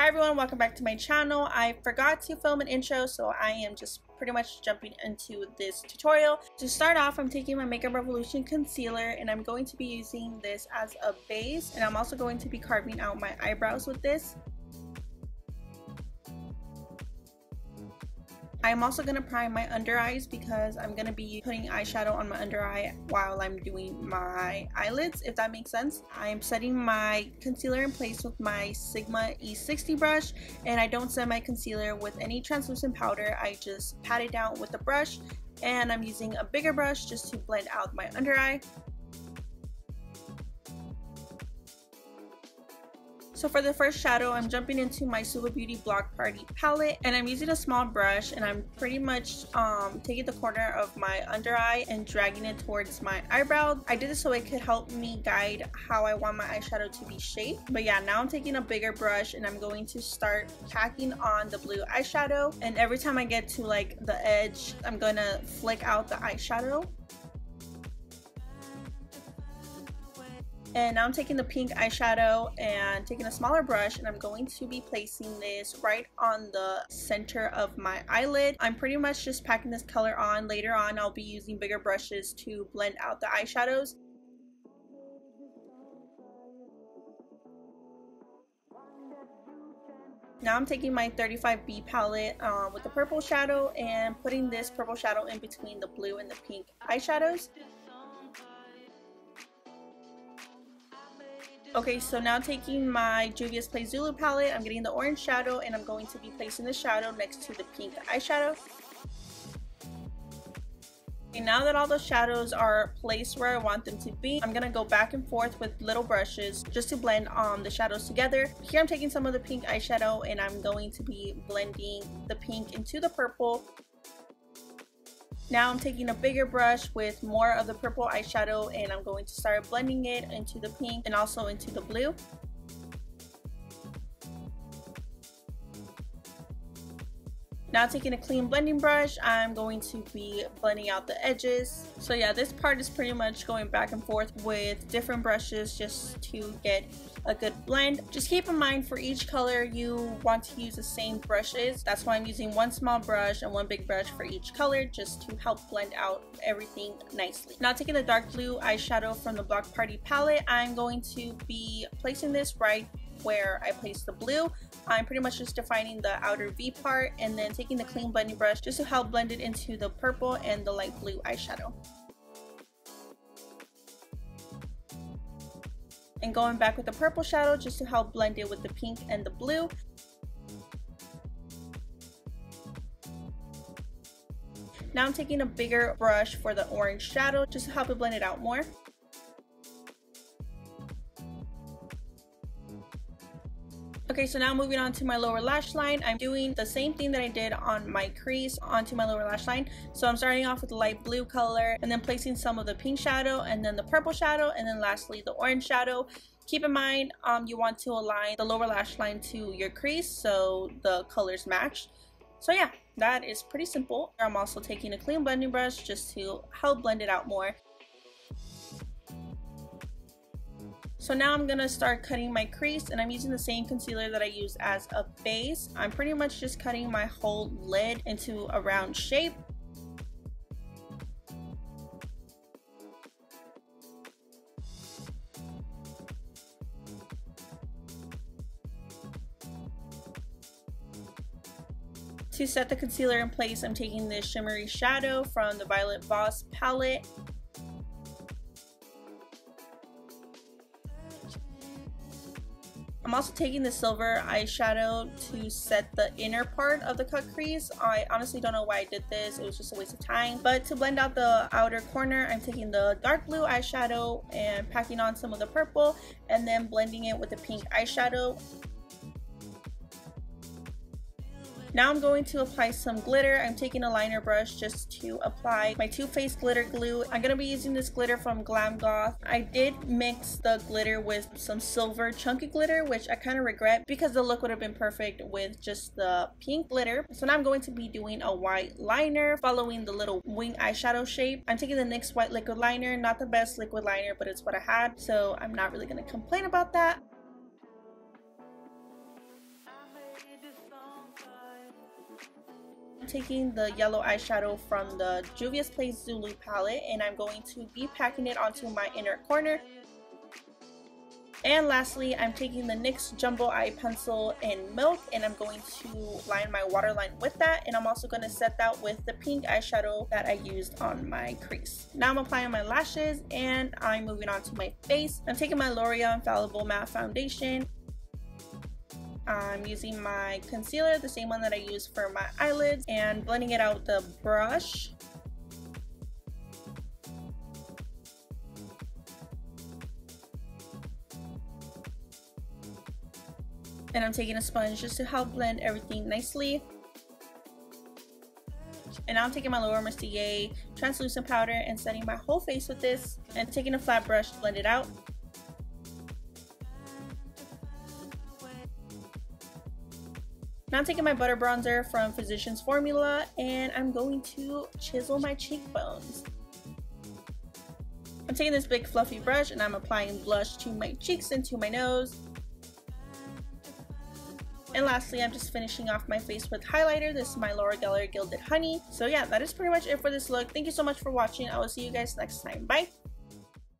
Hi everyone, welcome back to my channel. I forgot to film an intro, so I am just pretty much jumping into this tutorial. To start off, I'm taking my Makeup Revolution concealer and I'm going to be using this as a base, and I'm also going to be carving out my eyebrows with this. I'm also going to prime my under eyes because I'm going to be putting eyeshadow on my under eye while I'm doing my eyelids, if that makes sense. I am setting my concealer in place with my Sigma E60 brush, and I don't set my concealer with any translucent powder. I just pat it down with a brush, and I'm using a bigger brush just to blend out my under eye. So for the first shadow, I'm jumping into my Suva Beauty Block Party palette, and I'm using a small brush, and I'm pretty much taking the corner of my under eye and dragging it towards my eyebrow. I did this so it could help me guide how I want my eyeshadow to be shaped. But yeah, now I'm taking a bigger brush and I'm going to start packing on the blue eyeshadow, and every time I get to like the edge, I'm gonna flick out the eyeshadow. And now I'm taking the pink eyeshadow and taking a smaller brush, and I'm going to be placing this right on the center of my eyelid. I'm pretty much just packing this color on. Later on, I'll be using bigger brushes to blend out the eyeshadows. Now I'm taking my 35B palette with the purple shadow and putting this purple shadow in between the blue and the pink eyeshadows. Okay, so now taking my Juvias Zulu palette, I'm getting the orange shadow and I'm going to be placing the shadow next to the pink eyeshadow. Okay, now that all the shadows are placed where I want them to be, I'm gonna go back and forth with little brushes just to blend the shadows together. Here I'm taking some of the pink eyeshadow and I'm going to be blending the pink into the purple. Now I'm taking a bigger brush with more of the purple eyeshadow and I'm going to start blending it into the pink and also into the blue. Now taking a clean blending brush, I'm going to be blending out the edges. So yeah, this part is pretty much going back and forth with different brushes just to get a good blend. Just keep in mind for each color you want to use the same brushes. That's why I'm using one small brush and one big brush for each color just to help blend out everything nicely. Now taking the dark blue eyeshadow from the Block Party palette, I'm going to be placing this right where I placed the blue. I'm pretty much just defining the outer V part and then taking the clean blending brush just to help blend it into the purple and the light blue eyeshadow. And going back with the purple shadow just to help blend it with the pink and the blue. Now I'm taking a bigger brush for the orange shadow just to help it blend it out more. Okay, so now moving on to my lower lash line, I'm doing the same thing that I did on my crease onto my lower lash line. So I'm starting off with the light blue color and then placing some of the pink shadow and then the purple shadow and then lastly the orange shadow. Keep in mind you want to align the lower lash line to your crease so the colors match. So yeah, that is pretty simple. I'm also taking a clean blending brush just to help blend it out more. So now I'm gonna start cutting my crease, and I'm using the same concealer that I use as a base. I'm pretty much just cutting my whole lid into a round shape. To set the concealer in place, I'm taking this shimmery shadow from the Violet Voss palette. I'm also taking the silver eyeshadow to set the inner part of the cut crease. I honestly don't know why I did this, it was just a waste of time. But to blend out the outer corner, I'm taking the dark blue eyeshadow and packing on some of the purple and then blending it with the pink eyeshadow. Now I'm going to apply some glitter. I'm taking a liner brush just to apply my Too Faced glitter glue. I'm going to be using this glitter from Glam Goth. I did mix the glitter with some silver chunky glitter, which I kind of regret because the look would have been perfect with just the pink glitter. So now I'm going to be doing a white liner following the little wing eyeshadow shape. I'm taking the NYX white liquid liner, not the best liquid liner, but it's what I had, so I'm not really going to complain about that. I'm taking the yellow eyeshadow from the Juvias Zulu palette, and I'm going to be packing it onto my inner corner. And lastly, I'm taking the NYX Jumbo Eye Pencil in Milk, and I'm going to line my waterline with that, and I'm also going to set that with the pink eyeshadow that I used on my crease. Now I'm applying my lashes, and I'm moving on to my face. I'm taking my L'Oreal Infallible Matte Foundation. I'm using my concealer, the same one that I use for my eyelids, and blending it out with the brush. And I'm taking a sponge just to help blend everything nicely. And now I'm taking my Laura Mercier translucent powder and setting my whole face with this, and taking a flat brush to blend it out. Now I'm taking my butter bronzer from Physicians Formula, and I'm going to chisel my cheekbones. I'm taking this big fluffy brush and I'm applying blush to my cheeks and to my nose. And lastly, I'm just finishing off my face with highlighter. This is my Laura Geller Gilded Honey. So yeah, that is pretty much it for this look. Thank you so much for watching. I will see you guys next time. Bye!